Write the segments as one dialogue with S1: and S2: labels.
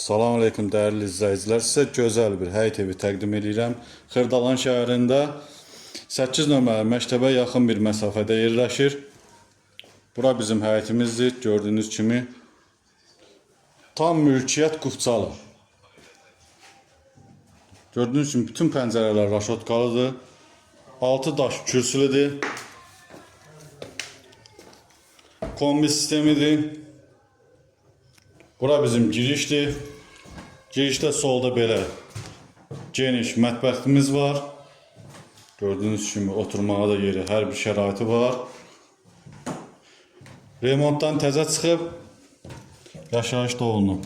S1: Salam aleyküm dəyərli izləyicilər. Sizə gözəl bir həyət evi təqdim edirəm. Xırdalan şəhərində 8 nömrəli məktəbə yaxın bir məsafədə yerləşir. Bura bizim həyətimizdir. Gördüyünüz kimi tam mülkiyyət Qufçalı. Gördüyünüz kimi bütün pəncərələr raşotkalıdır. Altı daş kürsülüdür. Kombi sistemidir. Bura bizim girişdir. Girişdə solda belə geniş mətbəximiz var. Gördüyünüz kimi oturmağa da yeri, hər bir şəraiti var. Remontdan təzə çıxıb yaşayışda olunub.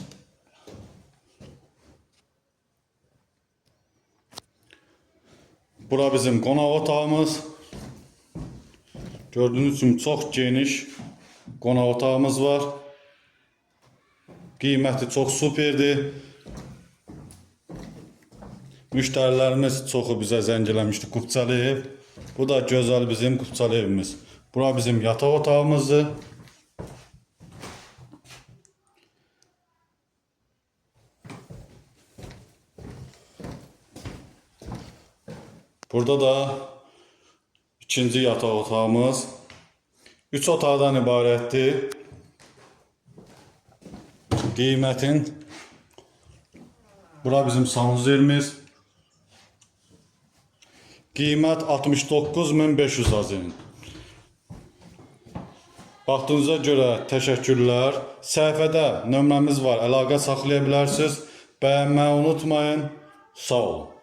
S1: Bura bizim qonaq otağımız. Gördüyünüz kimi çox geniş qonaq otağımız var. Qiyməti çox superdir. Müştərilərimiz çoxu bizə zəng eləmişdi. Qufçalı ev. Bu da gözəl bizim Qufçalı evimiz. Bura bizim yataq otağımızdır. Burada da ikinci yataq otağımız. 3 otaqdan ibarətdir. Qiymətin bura bizim sanuzerimiz. Qiymət 69.500 azın. Vaxtınıza görə təşəkkürlər. Səhifədə nömrəmiz var, əlaqə saxlaya bilərsiniz. Bəyənməyi unutmayın. Sağ olun.